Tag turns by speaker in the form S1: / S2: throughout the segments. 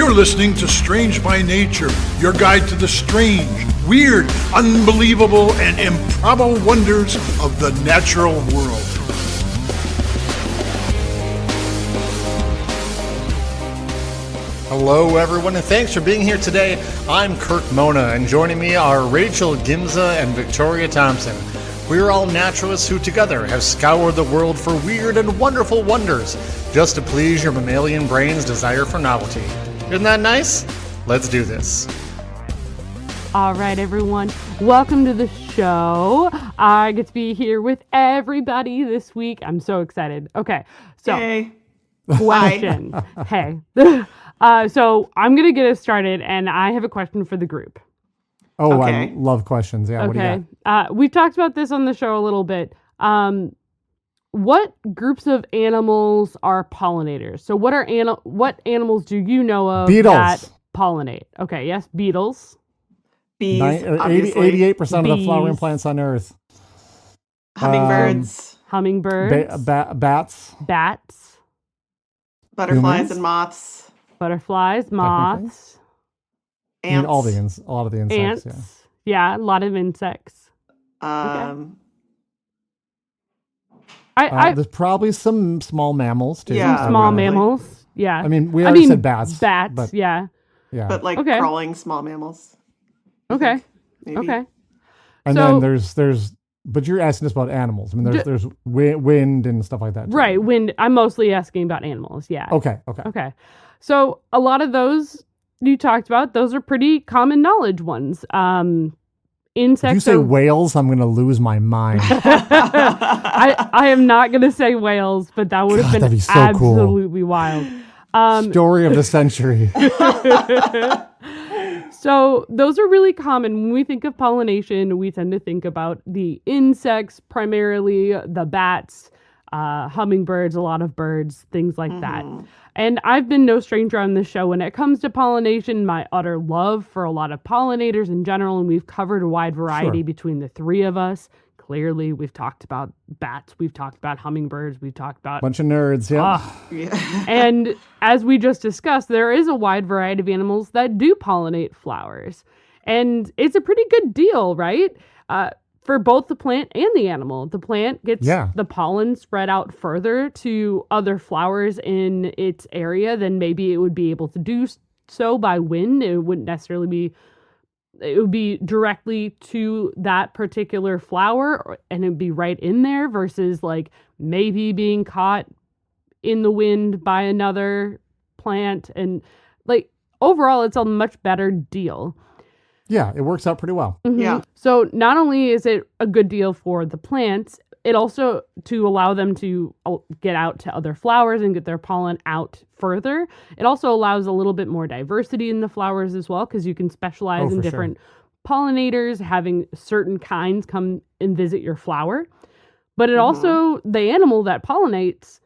S1: You're listening to Strange by Nature, your guide to the strange, weird, unbelievable, and improbable wonders of the natural world.
S2: Hello, everyone, and thanks for being here today. I'm Kirk Mona, and joining me are Rachel Gimza and Victoria Thompson. We're all naturalists who together have scoured the world for weird and wonderful wonders, just to please your mammalian brain's desire for novelty. Isn't that nice? Let's do this.
S3: All right, everyone. Welcome to the show. I get to be here with everybody this week. I'm so excited. Okay, so
S4: hey.
S3: Question. Hey. So I'm going to get us started, and I have a question for the group.
S5: Oh,
S4: Okay.
S5: I love questions. Yeah, what do you got?
S3: We've talked about this on the show a little bit. What groups of animals are pollinators? So what animals do you know of
S5: Beetles.
S3: that pollinate? Okay, yes, beetles.
S4: Bees,
S5: 88% of the
S3: Bees.
S5: flowering plants on Earth.
S4: hummingbirds,
S3: Hummingbirds,
S5: Bats.
S3: bats,
S4: butterflies
S5: humans?
S4: and moths,
S3: butterflies, moths,
S5: I mean,
S4: ants.
S5: a lot of the insects.
S3: ants. Yeah, a lot of insects.
S5: There's probably some small mammals too.
S4: Yeah.
S3: Small
S4: probably.
S3: mammals. Yeah.
S5: I mean, we already said bats.
S3: Bats,
S5: but,
S3: yeah.
S5: yeah.
S4: but like
S3: Okay.
S4: crawling small mammals.
S3: Okay.
S4: Maybe.
S3: Okay.
S5: and
S3: so-
S5: then there's. But you're asking us about animals. I mean, there's wind and stuff like that too.
S3: Right. I'm mostly asking about animals. Yeah.
S5: Okay.
S3: Okay. So a lot of those you talked about, those are pretty common knowledge ones. Insects.
S5: If you say
S3: are-
S5: whales, I'm going to lose my mind.
S3: I am not going to say whales, but that would have
S5: God,
S3: been
S5: that'd be so cool.
S3: absolutely wild.
S5: Story of the century.
S3: So those are really common. When we think of pollination, we tend to think about the insects, primarily the bats, hummingbirds, a lot of birds, things like that. And I've been no stranger on this show when it comes to pollination, my utter love for a lot of pollinators in general, and we've covered a wide variety
S5: Sure.
S3: between the three of us. Clearly, we've talked about bats, we've talked about hummingbirds, we've talked about
S5: Bunch of nerds. Yeah.
S4: Yeah.
S3: and as we just discussed, there is a wide variety of animals that do pollinate flowers. And it's a pretty good deal, right? For both the plant and the animal. The plant gets the pollen spread out further to other flowers in its area than maybe it would be able to do so by wind. It wouldn't necessarily be... It would be directly to that particular flower and it'd be right in there versus like maybe being caught in the wind by another plant. And like overall, it's a much better deal.
S5: Yeah, it works out pretty well.
S3: Mhm.
S4: Yeah.
S3: So not only is it a good deal for the plants, it also to allow them to get out to other flowers and get their pollen out further. It also allows a little bit more diversity in the flowers as well, because you can specialize in
S5: for
S3: different pollinators, having certain kinds come and visit your flower. But it also, the animal that pollinates,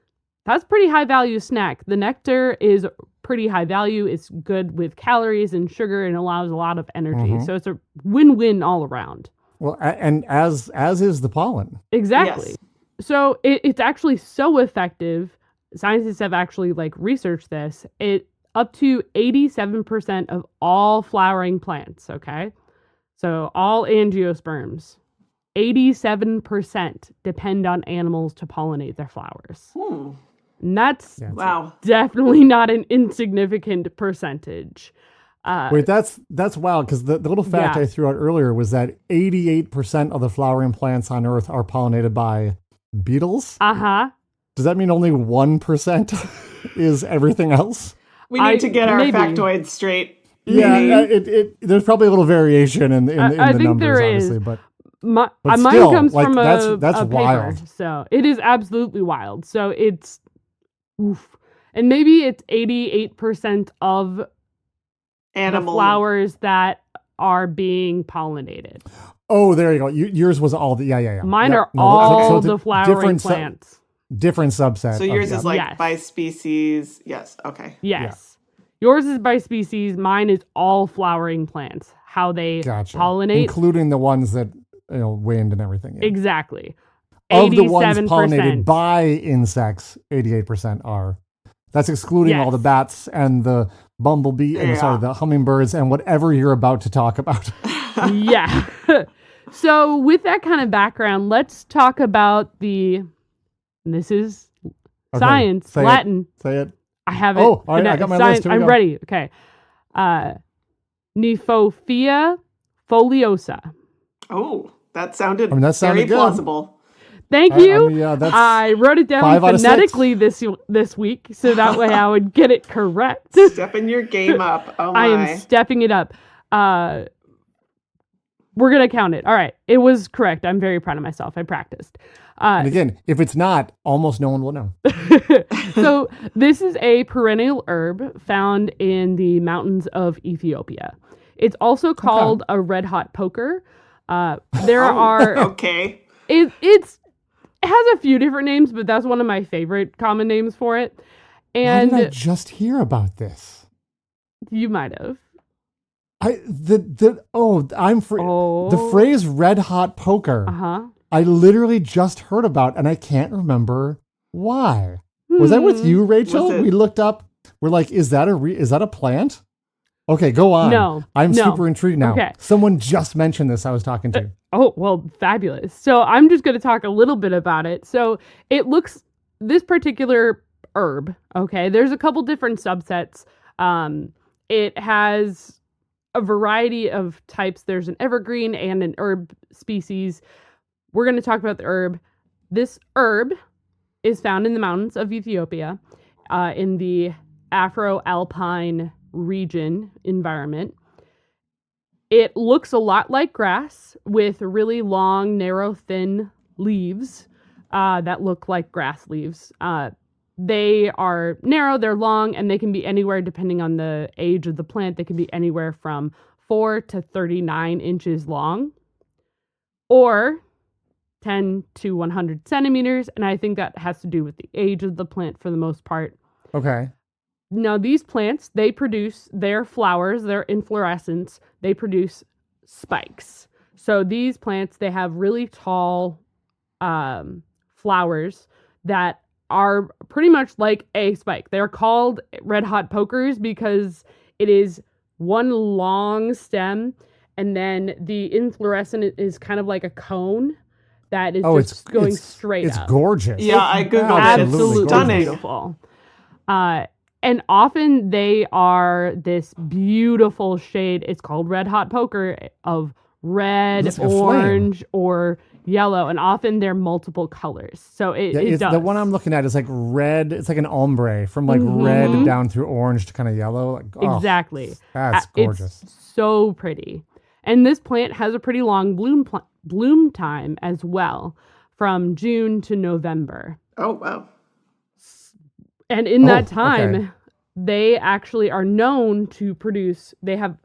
S3: that's pretty high value snack. The nectar is pretty high value. It's good with calories and sugar and allows a lot of energy. So it's a win-win all around.
S5: Well, and as is the pollen.
S3: Exactly.
S4: Yes.
S3: So it's actually so effective. Scientists have actually researched this. It up to 87% of all flowering plants. Okay. So all angiosperms, 87% depend on animals to pollinate their flowers. And that's
S4: Wow.
S3: definitely not an insignificant percentage.
S5: Wait, that's wild, because the little fact I threw out earlier was that 88% of the flowering plants on Earth are pollinated by beetles.
S3: Uh-huh.
S5: Does that mean only 1% is everything else?
S4: We need to get our
S3: maybe.
S4: factoids straight.
S5: Yeah, there's probably a little variation in the
S3: I think
S5: numbers,
S3: there is.
S5: obviously, but
S3: Mine
S5: still,
S3: comes from
S5: that's
S3: a paper,
S5: wild.
S3: so it is absolutely wild. So it's, oof. And maybe it's 88% of
S4: Animal
S3: the flowers that are being pollinated.
S5: Oh, there you go. Yours was all the yeah.
S3: Mine
S5: Yep.
S3: are
S5: No,
S3: all
S5: so it's a
S3: the flowering
S5: different
S3: plants.
S5: different subset.
S4: So yours is
S3: Yes.
S4: by species. Yes. Okay.
S3: Yes. Yours is by species. Mine is all flowering plants. How they
S5: Gotcha.
S3: pollinate.
S5: Including the ones that, wind and everything. Yeah.
S3: Exactly.
S5: Of the ones
S3: 87%.
S5: pollinated by insects, 88% are. That's excluding all the
S3: Yes.
S5: bats and the bumblebee, and sorry, the hummingbirds, and whatever you're about to talk about.
S3: Yeah. So with that kind of background, let's talk about this is science,
S5: say
S3: Latin.
S5: Say it.
S3: I have it.
S5: Oh, all right, I got my list. Here we
S3: I'm
S5: go.
S3: ready. Okay. Nymphophea foliosa.
S4: Oh, that sounded
S5: that sounded
S4: very
S5: good.
S4: plausible.
S3: Thank you.
S5: That's
S3: I wrote it down
S5: 5 out of 6.
S3: phonetically this week, so that way I would get it correct.
S4: Stepping your game up. Oh my.
S3: I am stepping it up. We're going to count it. All right. It was correct. I'm very proud of myself. I practiced.
S5: and again, if it's not, almost no one will know.
S3: So this is a perennial herb found in the mountains of Ethiopia. It's also called a red hot poker. There are...
S4: Okay.
S3: It has a few different names, but that's one of my favorite common names for it. And
S5: Why did I just hear about this?
S3: you might have.
S5: The phrase red hot poker.
S3: Uh-huh.
S5: I literally just heard about, and I can't remember why. Was that with you, Rachel?
S4: Was it?
S5: We looked up. We're like, is that a plant? Okay, go on.
S3: No.
S5: I'm super intrigued now.
S3: Okay.
S5: Someone just mentioned this I was talking to.
S3: Oh, well, fabulous. So I'm just going to talk a little bit about it. So this particular herb, okay, there's a couple different subsets. It has a variety of types. There's an evergreen and an herb species. We're going to talk about the herb. This herb is found in the mountains of Ethiopia, in the Afro-Alpine region environment. It looks a lot like grass with really long, narrow, thin leaves that look like grass leaves. They are narrow, they're long, and they can be anywhere, depending on the age of the plant, they can be anywhere from 4 to 39 inches long, or 10 to 100 centimeters, and I think that has to do with the age of the plant for the most part.
S5: Okay.
S3: Now, these plants, they produce their flowers, their inflorescence, they produce spikes. So these plants, they have really tall flowers that are pretty much like a spike. They're called red hot pokers because it is one long stem, and then the inflorescence is kind of like a cone that is just going straight up.
S5: It's gorgeous.
S4: Yeah, I googled it.
S3: Absolutely
S4: It's stunning.
S3: beautiful. And often they are this beautiful shade. It's called red hot poker of red,
S5: Looks like a flame.
S3: orange, or yellow. And often they're multiple colors. So it does.
S5: The one I'm looking at is like red. It's like an ombre from like red down through orange to kind of yellow. Like, oh,
S3: Exactly.
S5: That's gorgeous.
S3: It's so pretty. And this plant has a pretty long bloom time as well, from June to November.
S4: Oh, wow.
S3: And in that time,
S5: okay.
S3: they actually are known to produce, they have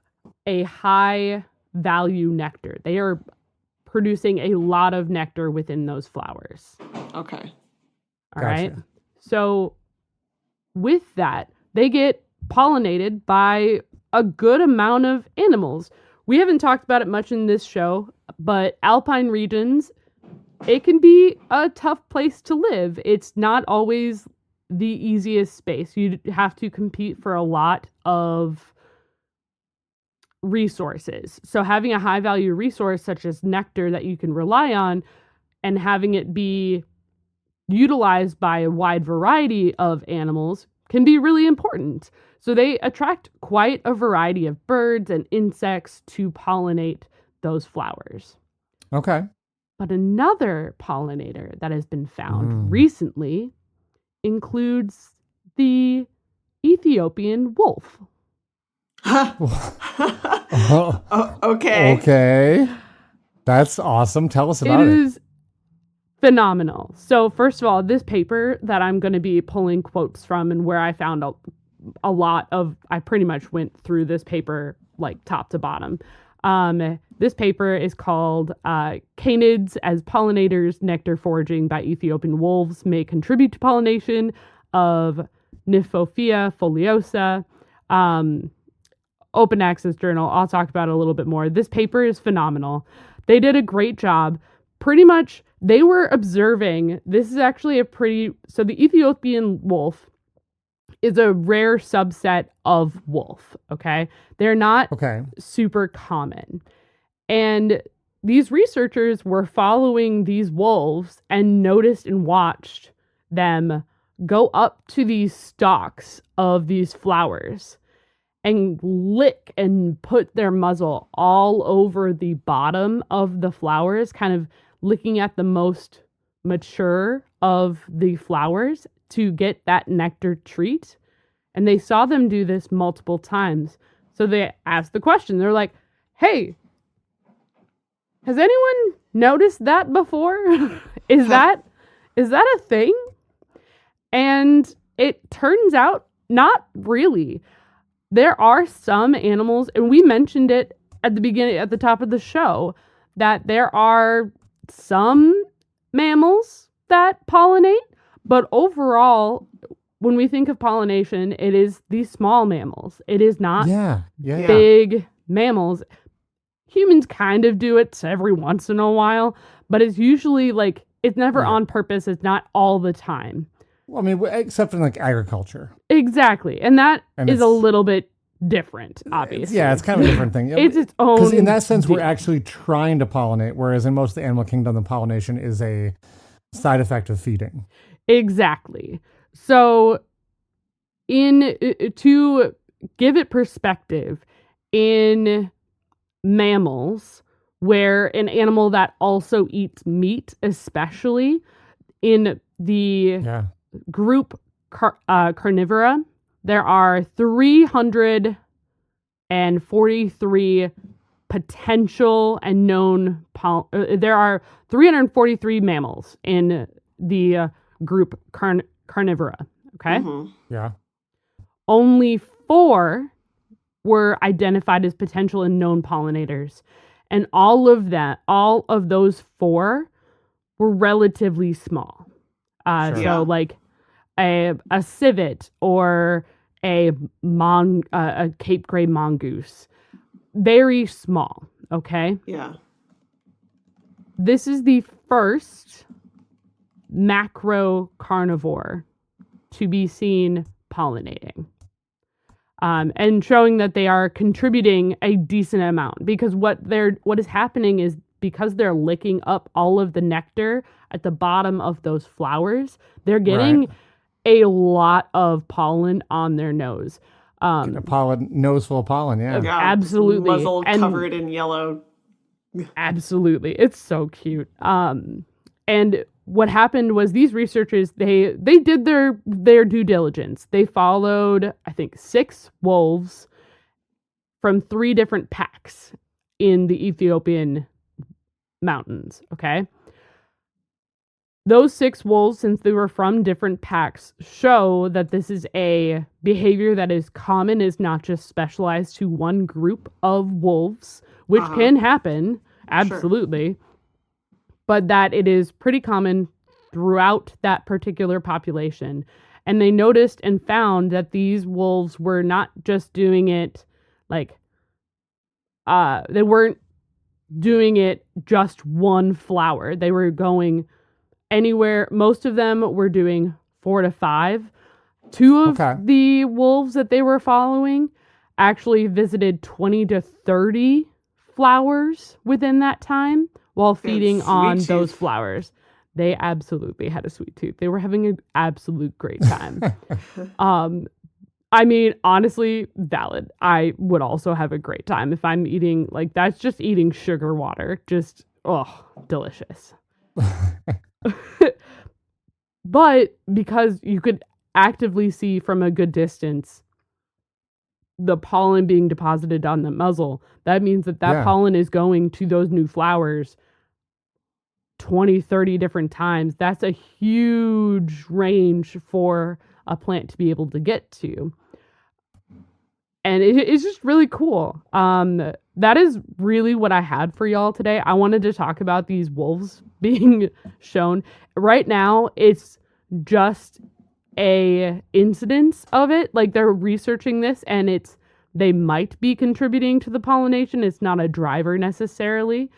S3: a high value nectar. They are producing a lot of nectar within those flowers.
S4: Okay.
S3: All right. So with that, they get pollinated by a good amount of animals. We haven't talked about it much in this show, but alpine regions, it can be a tough place to live. It's not always the easiest space. You have to compete for a lot of resources. So having a high value resource such as nectar that you can rely on and having it be utilized by a wide variety of animals can be really important. So they attract quite a variety of birds and insects to pollinate those flowers.
S5: Okay.
S3: But another pollinator that has been found recently includes the Ethiopian wolf.
S4: Okay.
S5: Okay. That's awesome. Tell us about
S3: It
S5: it.
S3: is phenomenal. So first of all, this paper that I'm going to be pulling quotes from and where I found a lot of, I pretty much went through this paper like top to bottom. This paper is called Canids as Pollinators, Nectar Foraging by Ethiopian Wolves May Contribute to Pollination of Nymphophea foliosa. Open access journal. I'll talk about it a little bit more. This paper is phenomenal. They did a great job. Pretty much, they were observing, this is actually so the Ethiopian wolf is a rare subset of wolf, okay? They're not super common. And these researchers were following these wolves and noticed and watched them go up to these stalks of these flowers and lick and put their muzzle all over the bottom of the flowers, kind of licking at the most mature of the flowers to get that nectar treat. And they saw them do this multiple times. So they asked the question. They're like, hey, has anyone noticed that before? Is that a thing? And it turns out not really. There are some animals, and we mentioned it at the top of the show, that there are some mammals that pollinate, but overall, when we think of pollination, it is these small mammals. It is not big mammals. Humans kind of do it every once in a while, but it's usually like, it's never on purpose. It's not all the time.
S5: Well, I mean, except in like agriculture.
S3: Exactly. And that is a little bit different, obviously.
S5: Yeah, it's kind of a different thing.
S3: It's its own.
S5: Because in that sense, we're actually trying to pollinate, whereas in most of the animal kingdom, the pollination is a side effect of feeding.
S3: Exactly. So, to give it perspective, in mammals, where an animal that also eats meat, especially in the group carnivora, there are 343 potential and known there are 343 mammals in the group carnivora, okay?
S4: Mm-hmm.
S5: Yeah.
S3: Only 4 were identified as potential and known pollinators. And all of those 4 were relatively small. So like a civet or a Cape Gray mongoose. Very small, okay?
S4: Yeah.
S3: This is the first macro carnivore to be seen pollinating. And showing that they are contributing a decent amount, because what is happening is, because they're licking up all of the nectar at the bottom of those flowers, they're getting a lot of pollen on their nose.
S5: A nose full of pollen, yeah.
S3: Absolutely.
S4: Muzzle covered in yellow.
S3: Absolutely. It's so cute. And what happened was, these researchers, they did their due diligence. They followed, I think, 6 wolves from 3 different packs in the Ethiopian mountains, okay? Those 6 wolves, since they were from different packs, show that this is a behavior that is common, is not just specialized to one group of wolves, which can happen, absolutely. Sure. But that it is pretty common throughout that particular population. And they noticed and found that these wolves were not just doing it like, they weren't doing it just one flower. They were going anywhere. Most of them were doing 4 to 5. 2 of the wolves that they were following actually visited 20 to 30 flowers within that time, while feeding on those flowers. They absolutely had a sweet tooth. They were having an absolute great time. I mean, honestly, valid. I would also have a great time if I'm eating, like, that's just eating sugar water. Just, delicious. But because you could actively see from a good distance the pollen being deposited on the muzzle, that means that pollen is going to those new flowers 20, 30 different times. That's a huge range for a plant to be able to get to. And it's just really cool. That is really what I had for y'all today. I wanted to talk about these wolves being shown. Right now, it's just a incidence of it. Like, they're researching this, and they might be contributing to the pollination. It's not a driver necessarily.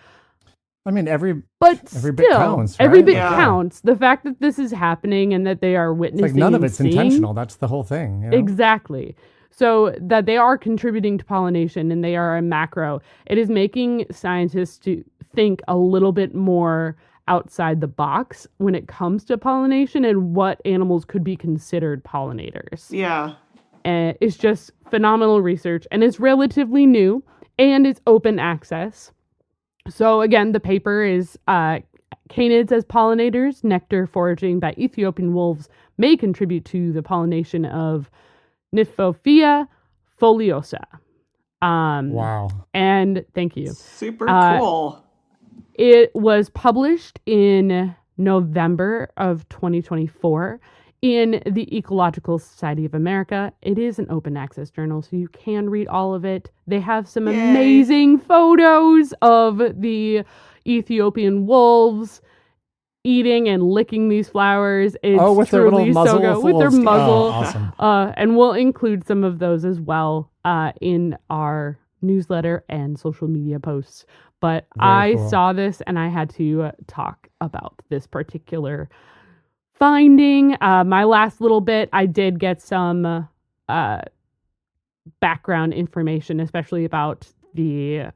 S5: I mean, every
S3: But
S5: bit
S3: still,
S5: counts, right?
S3: every bit
S4: Yeah.
S3: counts. The fact that this is happening and that they are
S5: It's
S3: witnessing
S5: like none of
S3: and
S5: it's
S3: seeing-
S5: intentional. That's the whole thing. You know?
S3: Exactly. So that they are contributing to pollination and they are a macro. It is making scientists to think a little bit more outside the box when it comes to pollination and what animals could be considered pollinators.
S4: Yeah.
S3: And it's just phenomenal research, and it's relatively new, and it's open access. So again, the paper is canids as pollinators, nectar foraging by Ethiopian wolves may contribute to the pollination of Nymphophila foliosa.
S5: Wow.
S3: And thank you.
S4: Super
S3: Uh,
S4: cool.
S3: It was published in November of 2024 in the Ecological Society of America. It is an open access journal, so you can read all of it. They have some
S4: Yay.
S3: amazing photos of the Ethiopian wolves eating and licking these flowers. It's
S5: with their little
S3: truly
S5: muzzle
S3: so good.
S5: full
S3: With their
S5: of stuff.
S3: muzzle.
S5: Oh, awesome.
S3: And we'll include some of those as well in our newsletter and social media posts. But
S5: Very
S3: I
S5: cool.
S3: saw this and I had to talk about this particular finding. My last little bit, I did get some background information, especially about the,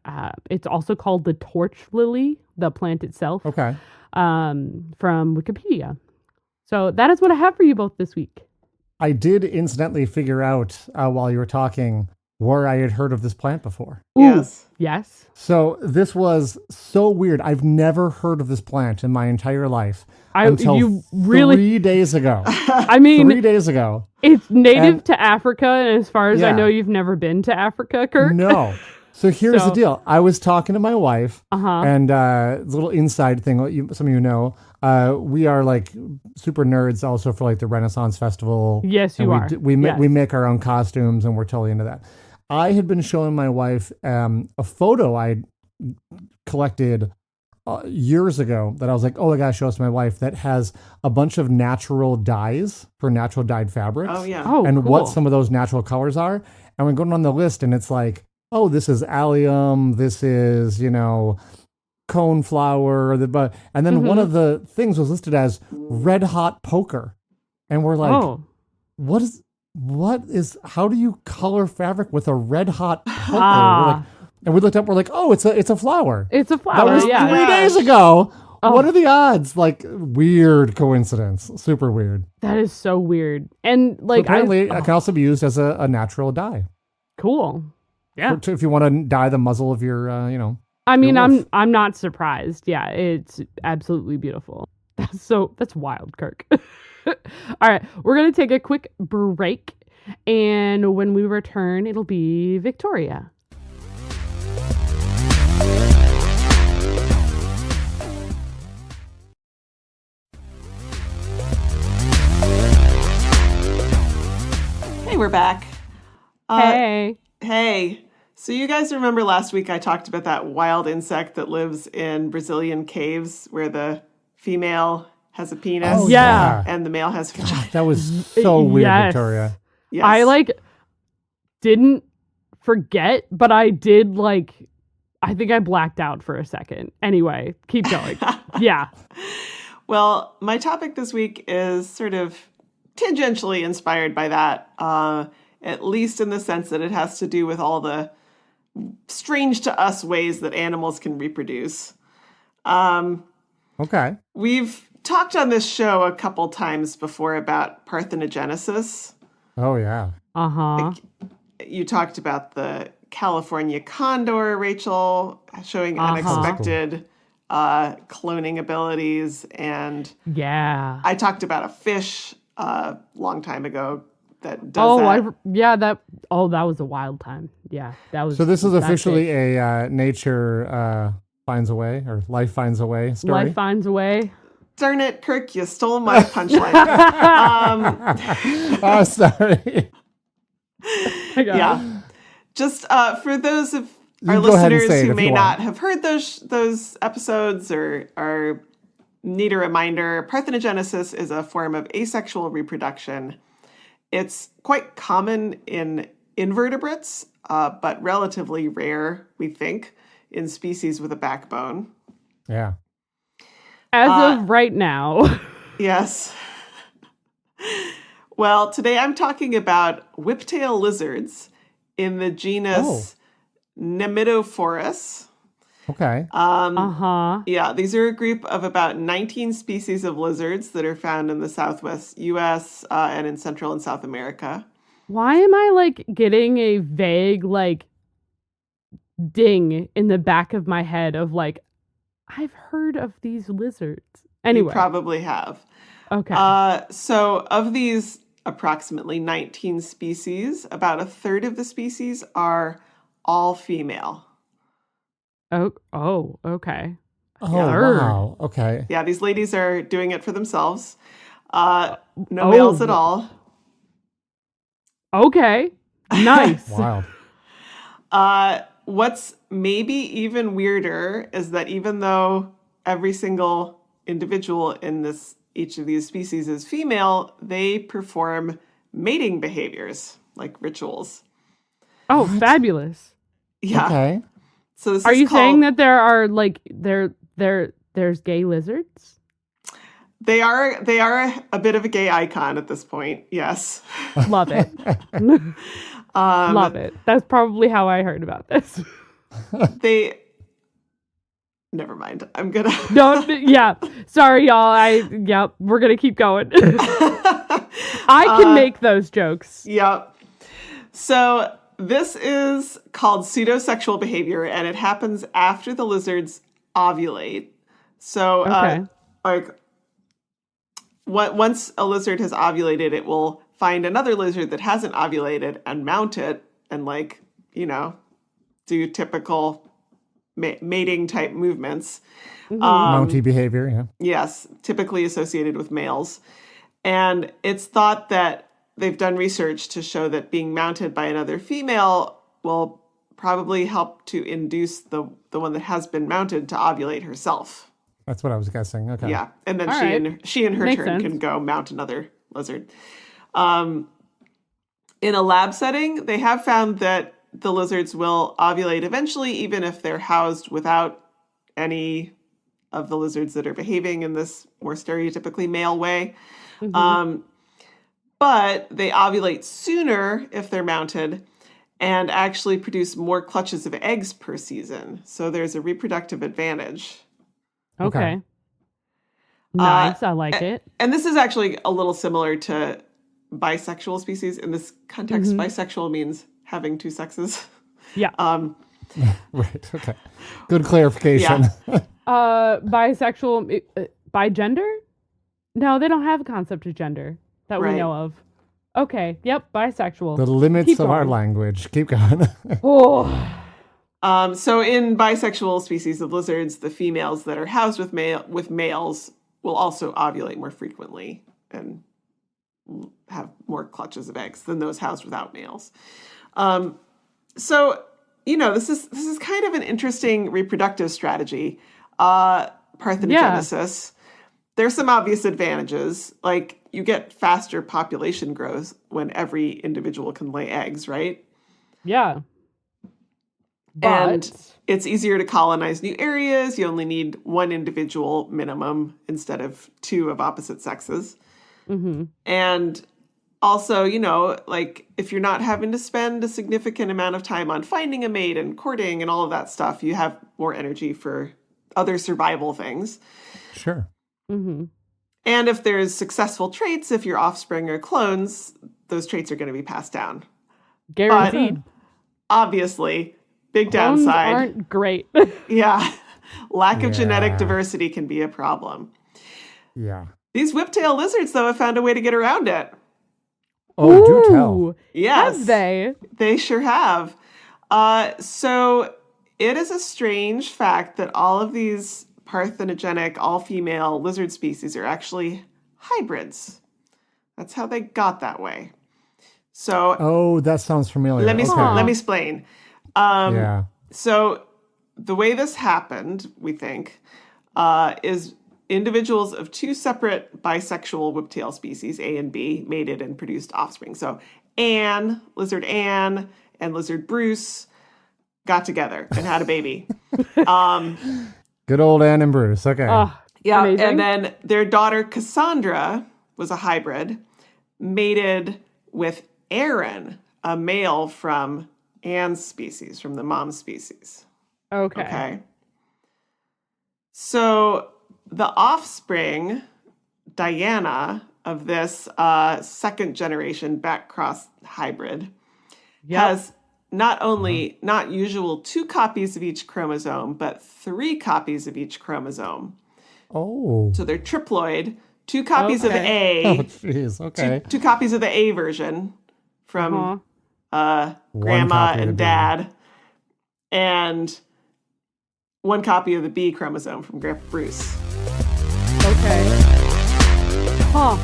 S3: it's also called the torch lily, the plant itself,
S5: Okay.
S3: from Wikipedia. So that is what I have for you both this week.
S5: I did incidentally figure out while you were talking where I had heard of this plant before.
S3: Ooh,
S4: Yes.
S3: Yes.
S5: So this was so weird. I've never heard of this plant in my entire life until
S3: you really,
S5: 3 days ago.
S3: I mean,
S5: 3 days ago.
S3: it's native
S5: And-
S3: to Africa, and as far as I
S5: Yeah.
S3: know, you've never been to Africa, Kirk.
S5: No. So here's
S3: So-
S5: the deal. I was talking to my wife,
S3: Uh-huh.
S5: and little inside thing. Some of you know, we are like super nerds also for like the Renaissance Festival.
S3: Yes,
S5: and
S3: you
S5: we
S3: are.
S5: We
S3: Yes.
S5: make our own costumes, and we're totally into that. I had been showing my wife a photo I collected years ago that I was like, oh, I gotta show this to my wife, that has a bunch of natural dyes for natural dyed fabrics.
S4: Oh, yeah.
S3: Oh,
S5: And
S3: cool.
S5: what some of those natural colors are. And we're going on the list, and it's like, oh, this is allium, this is, coneflower, and then one
S3: Mhm.
S5: of the things was listed as red hot poker. And we're like,
S3: Oh.
S5: what is how do you color fabric with a red hot poker?
S3: Ah.
S5: And we looked up, we're like, oh, it's a flower.
S3: It's a
S5: That
S3: flower,
S5: was
S3: yeah.
S5: 3 days ago.
S3: Oh.
S5: What are the odds? Like, weird coincidence. Super weird.
S3: That is so weird. And like,
S5: Apparently, it can also be used as a natural dye.
S3: cool. Yeah.
S5: If you want to dye the muzzle of your,
S3: I mean,
S5: Your wolf.
S3: I'm not surprised. Yeah, it's absolutely beautiful. That's wild, Kirk. All right, we're gonna take a quick break, and when we return, it'll be Victoria.
S4: Hey, we're back.
S3: Hey.
S4: Hey. So you guys remember last week I talked about that wild insect that lives in Brazilian caves where the female has a penis
S5: Oh,
S3: Yeah.
S4: and the male has a vagina?
S5: that was so weird,
S3: Yes.
S5: Victoria.
S4: Yes.
S3: I didn't forget, but I did I think I blacked out for a second. Anyway, keep going. Yeah.
S4: Well, my topic this week is sort of tangentially inspired by that, at least in the sense that it has to do with all the strange to us ways that animals can reproduce.
S5: Okay.
S4: We've talked on this show a couple times before about parthenogenesis.
S5: Oh, yeah.
S3: Uh-huh.
S4: You talked about the California condor, Rachel, showing
S3: Uh-huh.
S4: unexpected cloning abilities. And
S3: Yeah.
S4: I talked about a fish a long time ago that does that.
S3: That was a wild time. Yeah, that was.
S5: So this is
S3: that's
S5: officially
S3: it.
S5: a nature finds a way, or life finds a way story.
S3: Life finds a way.
S4: Darn it, Kirk, you stole my punchline.
S5: Oh, sorry.
S4: Yeah. Just for those of our
S5: You go ahead and
S4: listeners
S5: say it
S4: who
S5: if
S4: may
S5: you
S4: not
S5: want.
S4: have heard those episodes or need a reminder, parthenogenesis is a form of asexual reproduction. It's quite common in invertebrates, but relatively rare, we think, in species with a backbone.
S5: Yeah.
S3: As of right now.
S4: Yes. Well, today I'm talking about whiptail lizards in the genus Nematophorus.
S5: Okay.
S4: Yeah, these are a group of about 19 species of lizards that are found in the southwest U.S. And in Central and South America.
S3: Why am I like getting a vague like ding in the back of my head of like, I've heard of these lizards. Anyway.
S4: You probably have.
S3: Okay.
S4: So of these approximately 19 species, about a third of the species are all female.
S3: Okay.
S5: Oh,
S3: Third.
S5: wow. Okay.
S4: Yeah, these ladies are doing it for themselves. No males at all.
S3: Okay. Nice.
S5: Wild.
S4: What's maybe even weirder is that even though every single individual in each of these species is female, they perform mating behaviors, like rituals.
S3: Oh, fabulous.
S4: Yeah.
S5: Okay.
S4: So this
S3: Are
S4: is
S3: you saying
S4: called-
S3: that there are like there's gay lizards?
S4: They are a bit of a gay icon at this point. Yes.
S3: Love it. Love it. That's probably how I heard about this.
S4: Never mind. I'm gonna.
S3: No, yeah. Sorry, y'all. We're gonna keep going. I can make those jokes.
S4: Yep. So this is called pseudosexual behavior, and it happens after the lizards ovulate. So, once a lizard has ovulated, it will find another lizard that hasn't ovulated and mount it and, do typical mating type movements.
S5: Mounty behavior, yeah.
S4: Yes, typically associated with males. And it's thought that they've done research to show that being mounted by another female will probably help to induce the one that has been mounted to ovulate herself.
S5: That's what I was guessing. Okay.
S4: Yeah, and then she in her
S3: Makes
S4: turn
S3: sense.
S4: can go mount another lizard. In a lab setting, they have found that the lizards will ovulate eventually, even if they're housed without any of the lizards that are behaving in this more stereotypically male way. But they ovulate sooner if they're mounted and actually produce more clutches of eggs per season. So there's a reproductive advantage.
S3: Okay. Nice. I like it.
S4: And this is actually a little similar to bisexual species. In this context, bisexual means having two sexes.
S3: Yeah.
S5: Right. Okay. Good clarification.
S4: Yeah.
S3: Bisexual, by gender? No, they don't have a concept of gender that we
S4: Right.
S3: know of. Okay. Yep. Bisexual.
S5: The limits
S3: Keep
S5: of our
S3: going.
S5: language. Keep going.
S3: Oh.
S4: So in bisexual species of lizards, the females that are housed with males will also ovulate more frequently and have more clutches of eggs than those housed without males. So, this is kind of an interesting reproductive strategy. Parthenogenesis. There's some obvious advantages, like you get faster population growth when every individual can lay eggs, right?
S3: Yeah.
S4: And it's easier to colonize new areas. You only need one individual minimum instead of two of opposite sexes. And also, if you're not having to spend a significant amount of time on finding a mate and courting and all of that stuff, you have more energy for other survival things.
S5: Sure.
S4: And if there's successful traits, if your offspring are clones, those traits are going to be passed down.
S3: Guaranteed.
S4: Obviously, big
S3: Clones
S4: downside.
S3: aren't great.
S4: Yeah. Lack of genetic
S5: Yeah.
S4: diversity can be a problem.
S5: Yeah.
S4: These whiptail lizards, though, have found a way to get around it.
S5: Oh, do tell.
S3: Ooh,
S4: Yes.
S3: Have they?
S4: They sure have. So it is a strange fact that all of these parthenogenic, all-female lizard species are actually hybrids. That's how they got that way. So
S5: Oh, that sounds familiar.
S4: let me
S5: Okay.
S4: explain.
S5: Yeah.
S4: So the way this happened, we think, is individuals of two separate bisexual whiptail species, A and B, mated and produced offspring. So lizard Anne, and lizard Bruce got together and had a baby.
S5: Good old Anne and Bruce. Okay.
S4: Yeah,
S3: amazing.
S4: and then their daughter Cassandra was a hybrid, mated with Aaron, a male from Anne's species, from the mom species.
S3: Okay.
S4: So the offspring, Diana, of this second generation back-cross hybrid has not only not usual 2 copies of each chromosome, but 3 copies of each chromosome.
S5: Oh.
S4: So they're triploid, 2 copies of the A,
S5: Oh, jeez. Okay.
S4: two copies of the A version from
S5: One
S4: grandma
S5: copy of the
S4: and
S5: B.
S4: dad, and 1 copy of the B chromosome from Grandpa Bruce.
S3: Okay. Huh.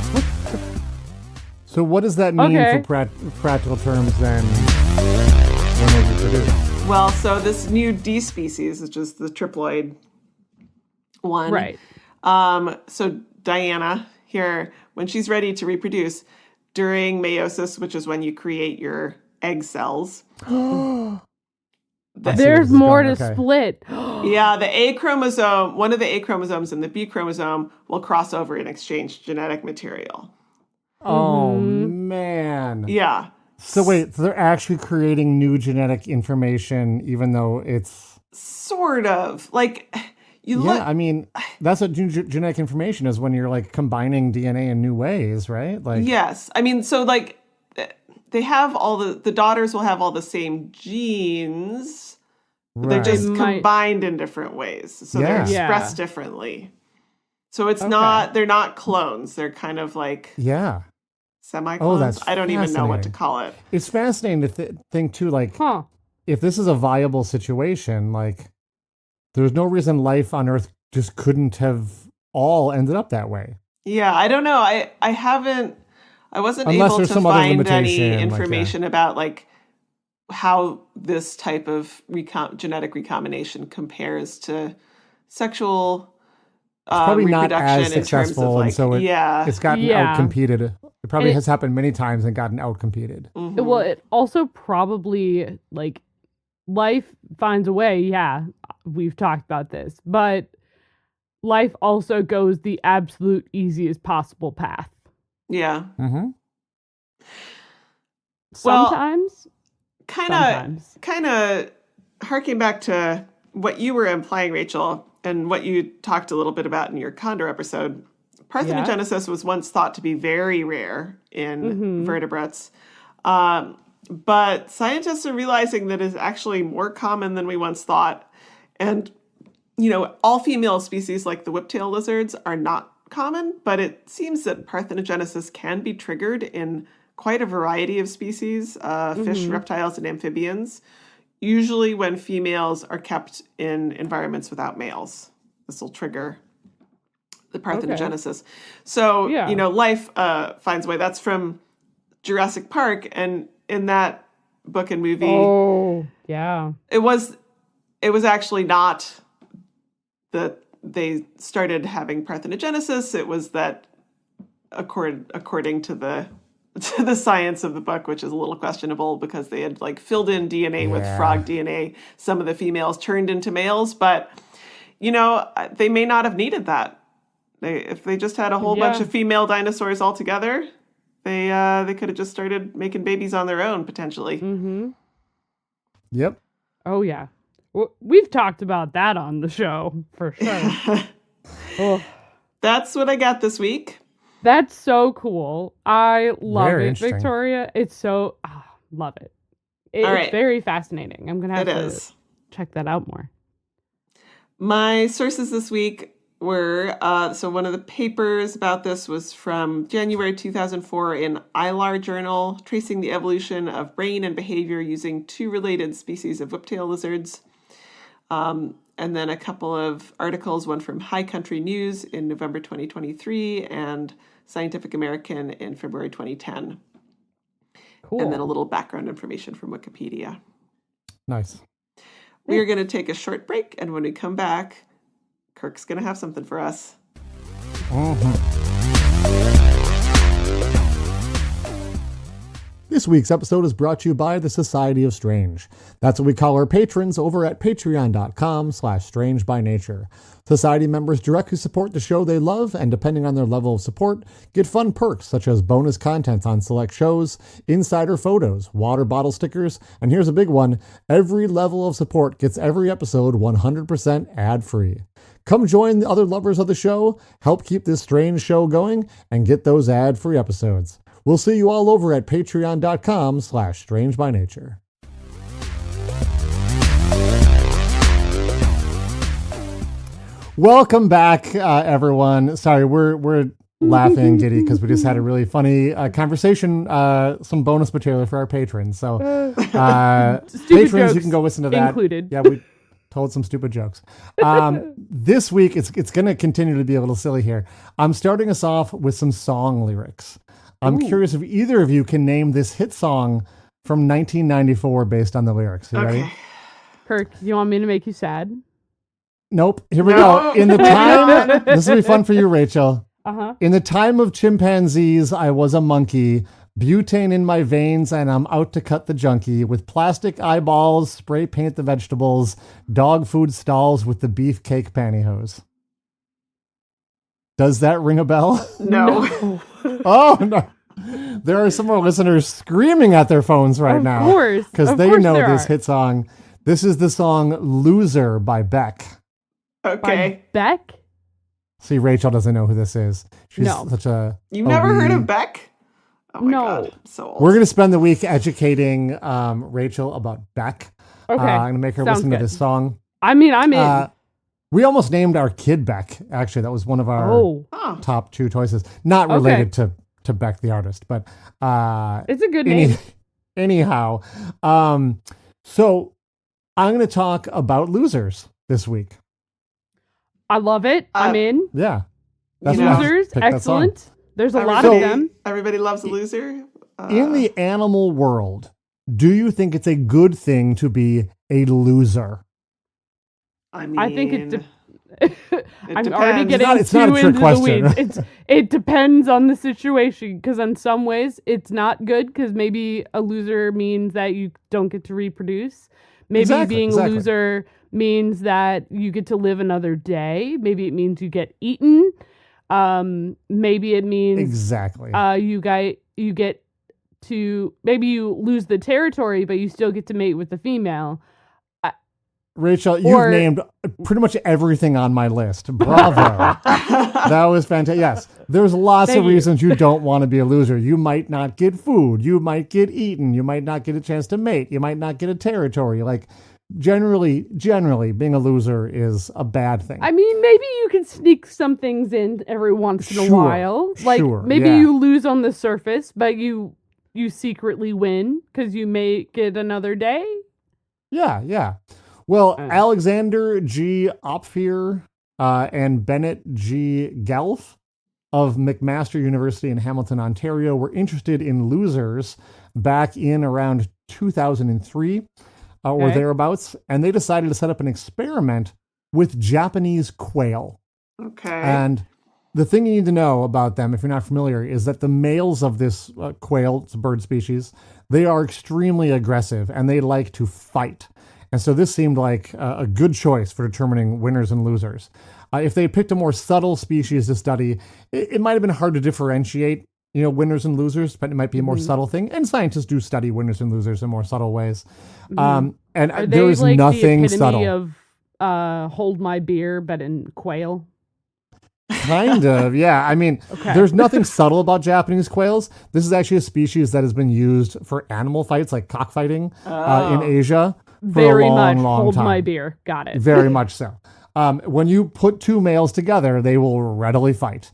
S5: So what does that mean
S3: Okay.
S5: for practical terms then when they reproduce?
S4: Well, so this new D species, which is the triploid one.
S3: Right.
S4: So Diana here, when she's ready to reproduce during meiosis, which is when you create your egg cells.
S3: There's more to split.
S4: Yeah, the A chromosome, one of the A chromosomes and the B chromosome will cross over and exchange genetic material.
S5: Oh, man.
S4: Yeah.
S5: So wait, so they're actually creating new genetic information even though it's...
S4: Sort of. Like, you
S5: Yeah,
S4: look...
S5: I mean, that's what genetic information is, when you're like combining DNA in new ways, right? Like,
S4: Yes. I mean, so like, they have all the daughters will have all the same genes, but they're
S5: right.
S4: just
S3: Might-
S4: combined in different ways. So they're
S5: Yeah.
S4: expressed differently. So it's not, they're not clones. They're kind of like
S5: Yeah.
S4: semi-clones.
S5: that's
S4: I don't even know what to
S5: fascinating.
S4: call it.
S5: It's fascinating to think too, like,
S3: Huh.
S5: if this is a viable situation, like, there's no reason life on Earth just couldn't have all ended up that way.
S4: Yeah, I don't know. I wasn't
S5: Unless
S4: able
S5: there's
S4: to
S5: some other
S4: find any
S5: limitation, like,
S4: information about like how this type of genetic recombination compares to sexual
S5: Probably not
S4: reproduction
S5: as
S4: in terms of
S5: successful,
S4: like,
S5: and so it's gotten
S3: Yeah.
S5: outcompeted. It probably
S3: And
S5: has happened many times and gotten outcompeted.
S4: Mhm.
S3: Well, it also probably, like, life finds a way. Yeah, we've talked about this. But life also goes the absolute easiest possible path.
S4: Yeah.
S5: Mm-hmm.
S4: Well,
S3: Sometimes.
S4: kind of harking back to what you were implying, Rachel, and what you talked a little bit about in your Condor episode. Parthenogenesis was once thought to be very rare in vertebrates. But scientists are realizing that it's actually more common than we once thought. And, you know, all female species like the whiptail lizards are not common, but it seems that parthenogenesis can be triggered in quite a variety of species, fish, reptiles, and amphibians, usually when females are kept in environments without males. This will trigger the parthenogenesis. So,
S3: Yeah.
S4: you know, life finds a way. That's from Jurassic Park. And in that book and movie,
S3: Oh, yeah.
S4: it was actually not that they started having parthenogenesis. It was that according to the science of the book, which is a little questionable because they had like filled in DNA with frog DNA, some of the females turned into males, but you know, they may not have needed that. If they just had a whole bunch of female dinosaurs all together, they could have just started making babies on their own potentially.
S3: Mm-hmm.
S5: Yep.
S3: Oh, yeah. We've talked about that on the show, for sure. Oh.
S4: That's what I got this week.
S3: That's so cool. I love
S5: Very
S3: it,
S5: interesting.
S3: Victoria. It's so, love it.
S4: All right.
S3: It's very fascinating. I'm going to have
S4: It
S3: to
S4: is.
S3: check that out more.
S4: My sources this week were, so one of the papers about this was from January 2004 in ILAR Journal, tracing the evolution of brain and behavior using 2 related species of whiptail lizards. And then a couple of articles, one from High Country News in November 2023 and Scientific American in February 2010.
S3: Cool.
S4: And then a little background information from Wikipedia.
S5: Nice.
S4: We are going to take a short break, and when we come back, Kirk's going to have something for us.
S5: This This week's episode is brought to you by the Society of Strange. That's what we call our patrons over at patreon.com/strangebynature. Society members directly support the show they love, and depending on their level of support, get fun perks such as bonus content on select shows, insider photos, water bottle stickers, and here's a big one, every level of support gets every episode 100% ad-free. Come join the other lovers of the show, help keep this strange show going, and get those ad-free episodes. We'll see you all over at patreon.com/strangebynature. Welcome back, everyone. Sorry, we're laughing, giddy, because we just had a really funny conversation, some bonus material for our patrons. So, patrons, you can go listen to that.
S3: Included.
S5: Yeah, we told some stupid jokes. This week, it's going to continue to be a little silly here. I'm starting us off with some song lyrics. I'm curious if either of you can name this hit song from 1994 based on the lyrics. You ready?
S3: Kirk, you want me to make you sad?
S5: Nope. Here we go. In the time, this will be fun for you, Rachel.
S3: Uh-huh.
S5: In the time of chimpanzees, I was a monkey, butane in my veins, and I'm out to cut the junkie with plastic eyeballs, spray paint the vegetables, dog food stalls with the beefcake pantyhose. Does that ring a bell?
S4: No.
S5: Oh, no. There are some more listeners screaming at their phones right now.
S3: Of course.
S5: Because they know this hit song. This is the song Loser by Beck.
S4: Okay.
S3: Beck?
S5: See, Rachel doesn't know who this is. She's such a...
S4: You've never heard of Beck? Oh my
S3: No.
S4: God. I'm so old.
S5: We're going to spend the week educating Rachel about Beck.
S3: Okay.
S5: I'm going to make her
S3: Sounds
S5: listen
S3: good.
S5: to this song.
S3: I mean, I'm in.
S5: We almost named our kid Beck. Actually, that was one of our
S3: Oh.
S5: top two choices. Not related to Beck the artist, but
S3: It's a good name.
S5: anyhow. So I'm going to talk about losers this week.
S3: I love it. I'm in.
S5: Yeah.
S4: You know,
S5: why I
S3: Losers,
S5: picked that song.
S3: excellent. There's a lot of them.
S4: Everybody loves a loser.
S5: In the animal world, do you think it's a good thing to be a loser?
S4: I mean,
S3: I think
S4: it
S3: I'm already
S4: depends.
S3: getting
S5: It's not
S3: too
S5: a trick
S3: into
S5: question.
S3: the weeds. It depends on the situation, because in some ways it's not good, because maybe a loser means that you don't get to reproduce. Maybe being a loser means that you get to live another day. Maybe it means you get eaten. Maybe it means you get to, maybe you lose the territory, but you still get to mate with the female.
S5: Rachel, you've named pretty much everything on my list. Bravo. That was fantastic. Yes, there's lots of reasons you don't want to be a loser. You might not get food. You might get eaten. You might not get a chance to mate. You might not get a territory. Like, generally, being a loser is a bad thing.
S3: I mean, maybe you can sneak some things in every once in a while. Like, maybe you lose on the surface, but you secretly win because you make it another day.
S5: Yeah. Well, Alexander G. Opfier and Bennett G. Gelf of McMaster University in Hamilton, Ontario, were interested in losers back in around 2003 or thereabouts, and they decided to set up an experiment with Japanese quail.
S4: Okay.
S5: And the thing you need to know about them, if you're not familiar, is that the males of this quail, it's a bird species, they are extremely aggressive and they like to fight. And so this seemed like a good choice for determining winners and losers. If they picked a more subtle species to study, it might have been hard to differentiate, winners and losers, but it might be a more subtle thing. And scientists do study winners and losers in more subtle ways. And there was
S3: like
S5: nothing
S3: the
S5: subtle.
S3: of hold my beer, but in quail.
S5: Kind of, yeah. I mean, there's nothing subtle about Japanese quails. This is actually a species that has been used for animal fights, like cockfighting in Asia. For a long
S3: hold
S5: time.
S3: my beer. Got it.
S5: Very much so. When you put two males together, they will readily fight.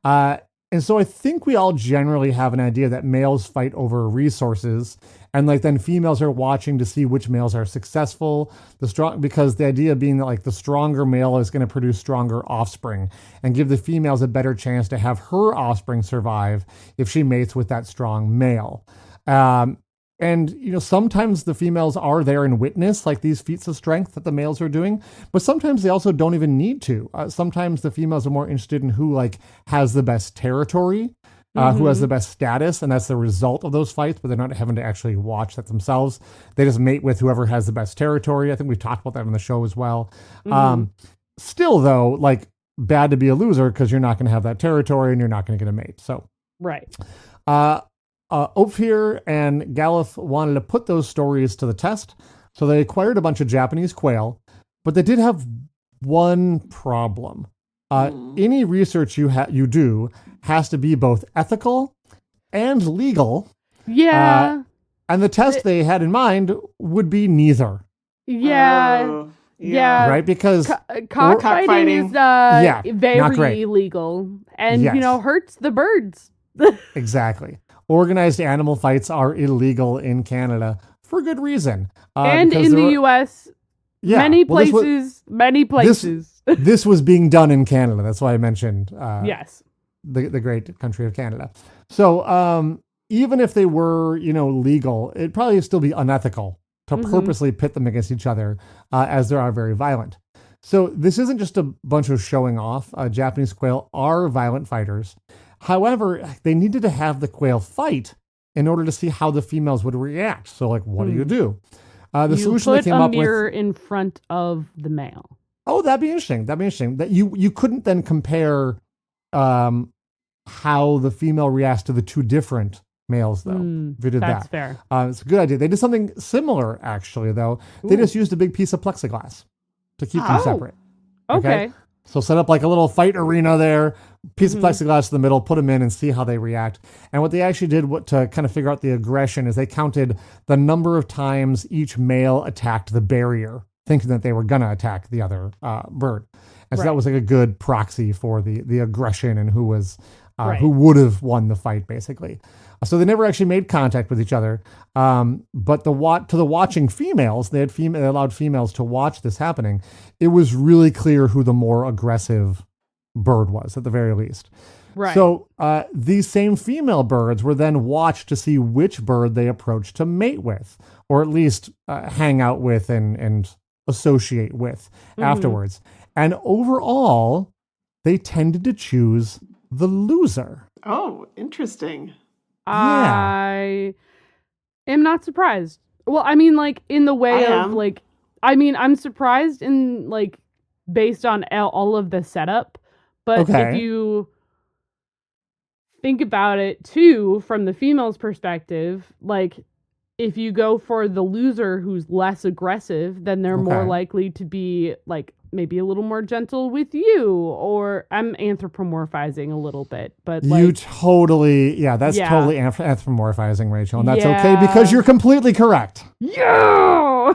S5: And so I think we all generally have an idea that males fight over resources, and then females are watching to see which males are successful. Because the idea being that the stronger male is going to produce stronger offspring and give the females a better chance to have her offspring survive if she mates with that strong male. And, sometimes the females are there and witness these feats of strength that the males are doing, but sometimes they also don't even need to. Sometimes the females are more interested in who has the best territory who has the best status, and that's the result of those fights, but they're not having to actually watch that themselves. They just mate with whoever has the best territory. I think we've talked about that on the show as well. Still, though, like, bad to be a loser because you're not going to have that territory and you're not going to get a mate. So,
S3: Right.
S5: Ophir and Gallup wanted to put those stories to the test, so they acquired a bunch of Japanese quail, but they did have one problem. Any research you do has to be both ethical and legal.
S3: Yeah.
S5: And the test they had in mind would be neither.
S3: Yeah.
S4: Oh,
S3: yeah.
S5: Right? Because
S3: cockfighting is
S5: not
S3: very
S5: great.
S3: illegal and,
S5: Yes.
S3: hurts the birds.
S5: exactly. Organized animal fights are illegal in Canada for good reason.
S3: And
S5: because
S3: in
S5: there
S3: the
S5: were-
S3: U.S.,
S5: Yeah.
S3: many
S5: Well, this was-
S3: places, many places.
S5: This was being done in Canada. That's why I mentioned
S3: Yes.
S5: the great country of Canada. So even if they were, legal, it'd probably still be unethical to purposely pit them against each other, as they are very violent. So this isn't just a bunch of showing off. Japanese quail are violent fighters. However, they needed to have the quail fight in order to see how the females would react. So, like, what do you do? The
S3: You
S5: solution they
S3: put
S5: came
S3: a
S5: up with.
S3: mirror in front of the male.
S5: Oh, that'd be interesting. That you couldn't then compare how the female reacts to the two different males, though. If you did
S3: That's
S5: that,
S3: fair.
S5: it's a good idea. They did something similar, actually. Though they just used a big piece of plexiglass to keep them
S3: Oh.
S5: separate.
S3: Okay.
S5: So set up like a little fight arena there, piece of plexiglass in the middle, put them in and see how they react. And what they actually did to kind of figure out the aggression is they counted the number of times each male attacked the barrier, thinking that they were going to attack the other bird. And so that was like a good proxy for the aggression and who was who would have won the fight, basically. So they never actually made contact with each other. But to the watching females, they allowed females to watch this happening. It was really clear who the more aggressive bird was, at the very least.
S3: Right.
S5: So these same female birds were then watched to see which bird they approached to mate with, or at least hang out with and associate with afterwards. And overall, they tended to choose the loser.
S4: Oh, interesting.
S3: I am not surprised. Well, I mean, like, in the way
S4: I
S3: of,
S4: am.
S3: like, I'm surprised in, like, based on all of the setup. But
S5: Okay.
S3: if you think about it, too, from the female's perspective, like, if you go for the loser who's less aggressive, then they're more
S5: Okay.
S3: likely to be, like, maybe a little more gentle with you. Or I'm anthropomorphizing a little bit, but, like,
S5: You totally, that's
S3: Yeah.
S5: totally anthropomorphizing, Rachel, and that's
S3: Yeah.
S5: okay because you're completely correct.
S3: yeah!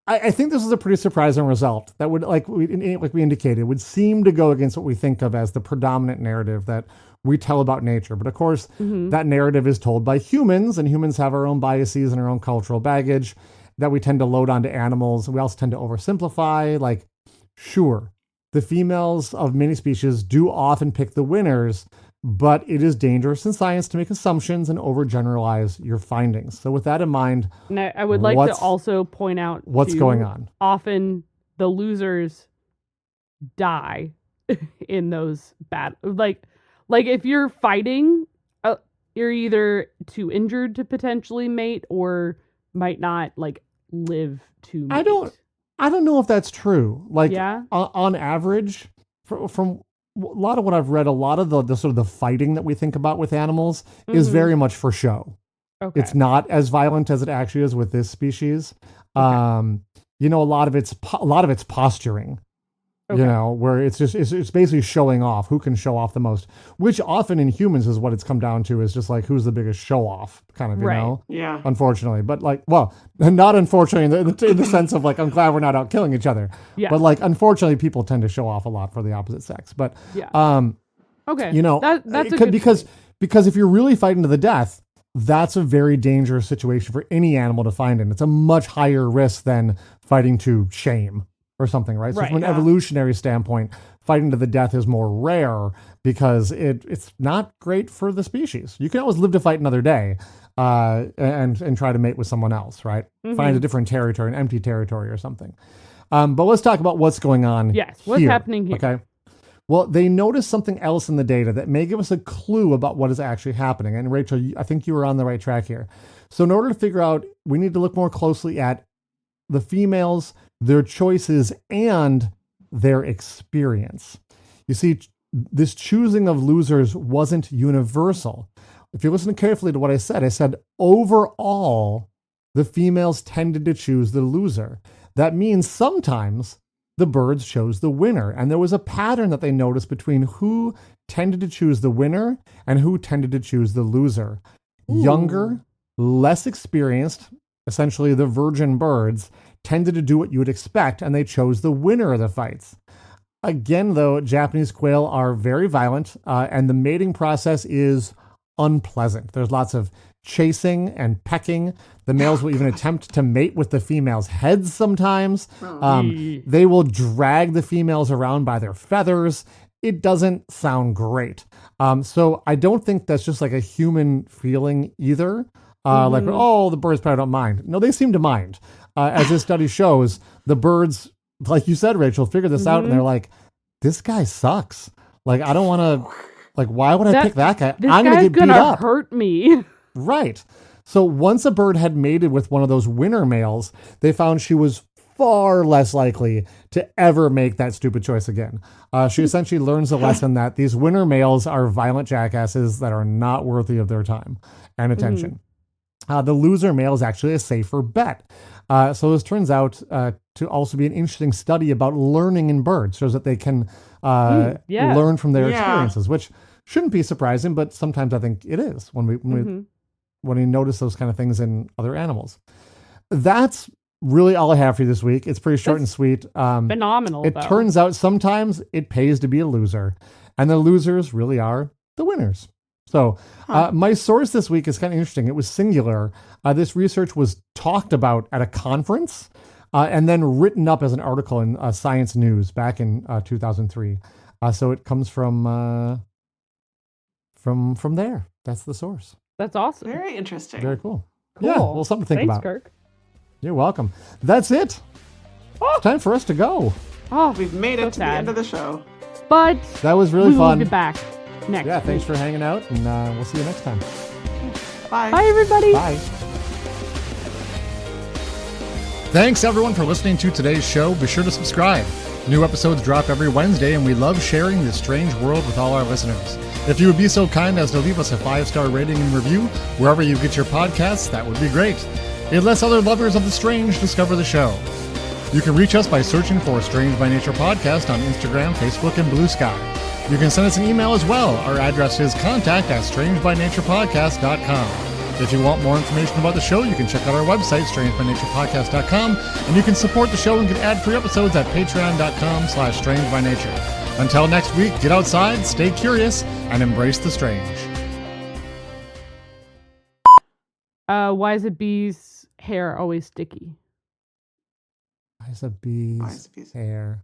S5: I think this is a pretty surprising result that would, like we indicated, would seem to go against what we think of as the predominant narrative that we tell about nature. But of course, that narrative is told by humans, and humans have our own biases and our own cultural baggage that we tend to load onto animals. We also tend to oversimplify. Like, sure, the females of many species do often pick the winners, but it is dangerous in science to make assumptions and overgeneralize your findings. So with that in mind,
S3: And I would like to also point out
S5: what's
S3: too,
S5: going on?
S3: Often the losers die in those like if you're fighting, you're either too injured to potentially mate or might not like live to mate.
S5: I don't know if that's true. Like,
S3: Yeah?
S5: on average, from a lot of what I've read, a lot of the sort of the fighting that we think about with animals is very much for show.
S3: Okay.
S5: It's not as violent as it actually is with this species. A lot of it's posturing.
S3: Okay.
S5: Where it's basically showing off who can show off the most, which often in humans is what it's come down to, is just like who's the biggest show off kind of,
S3: Right.
S4: Yeah.
S5: unfortunately. But like, well, not unfortunately in the sense of like, I'm glad we're not out killing each other.
S3: Yeah.
S5: But like, unfortunately, people tend to show off a lot for the opposite sex. But,
S3: Yeah. Okay. That's
S5: it
S3: a
S5: could,
S3: good
S5: because if you're really fighting to the death, that's a very dangerous situation for any animal to find in. It's a much higher risk than fighting to shame or something, right? So
S3: Right,
S5: from an
S4: yeah.
S5: evolutionary standpoint, fighting to the death is more rare because it's not great for the species. You can always live to fight another day, and try to mate with someone else, right? Find a different territory, an empty territory or something. But let's talk about what's going on.
S3: Yes, what's
S5: here,
S3: happening here?
S5: Okay. Well, they noticed something else in the data that may give us a clue about what is actually happening. And Rachel, I think you were on the right track here. So in order to figure out, we need to look more closely at the females, their choices, and their experience. You see, this choosing of losers wasn't universal. If you listen carefully to what I said overall, the females tended to choose the loser. That means sometimes the birds chose the winner. And there was a pattern that they noticed between who tended to choose the winner and who tended to choose the loser. Ooh. Younger, less experienced, essentially the virgin birds, tended to do what you would expect, and they chose the winner of the fights. Again, though, Japanese quail are very violent, and the mating process is unpleasant. There's lots of chasing and pecking. The males will even attempt to mate with the females' heads sometimes. They will drag the females around by their feathers. It doesn't sound great. So I don't think that's just like a human feeling either. Like, oh, the birds probably don't mind. No, they seem to mind. As this study shows, the birds, like you said, Rachel, figure this out, and they're like, this guy sucks. Like, I don't want to, like, why would I pick that guy? I'm going to get beat up.
S3: Hurt me.
S5: Right. So once a bird had mated with one of those winner males, they found she was far less likely to ever make that stupid choice again. She essentially learns the lesson that these winner males are violent jackasses that are not worthy of their time and attention. The loser male is actually a safer bet. So this turns out to also be an interesting study about learning in birds, shows that they can learn from their experiences, which shouldn't be surprising, but sometimes I think it is when we notice those kind of things in other animals. That's really all I have for you this week. It's pretty short and sweet.
S3: Phenomenal.
S5: It turns out sometimes it pays to be a loser, and the losers really are the winners. So my source this week is kind of interesting. It was singular. This research was talked about at a conference and then written up as an article in Science News back in 2003. So it comes from there. That's the source.
S3: That's awesome.
S4: Very interesting.
S5: Very cool. Yeah, well, something to think about.
S3: Thanks, Kirk.
S5: You're welcome. That's it. It's time for us to go.
S3: Oh,
S4: we've made it to the end of the show.
S3: But
S5: that was really fun.
S3: We'll be back next week.
S5: Thanks for hanging out, and we'll see you next time.
S4: Bye.
S3: Bye, everybody.
S5: Bye.
S2: Thanks, everyone, for listening to today's show. Be sure to subscribe. New episodes drop every Wednesday, and we love sharing this strange world with all our listeners. If you would be so kind as to leave us a 5-star rating and review wherever you get your podcasts, that would be great. It lets other lovers of the strange discover the show. You can reach us by searching for Strange by Nature Podcast on Instagram, Facebook, and Blue Sky. You can send us an email as well. Our address is contact@strangebynaturepodcast.com. If you want more information about the show, you can check out our website, strangebynaturepodcast.com, and you can support the show and get ad-free episodes at patreon.com/strangebynature. Until next week, get outside, stay curious, and embrace the strange.
S3: Why is a bee's hair always sticky?
S5: Why is a bee's hair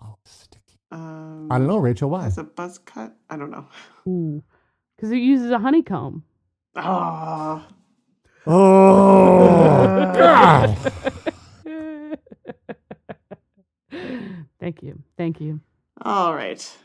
S5: always sticky? I don't know, Rachel. Why?
S4: Is a buzz cut? I don't know.
S3: Ooh, because it uses a honeycomb.
S4: Oh.
S5: God.
S3: Thank you.
S4: All right.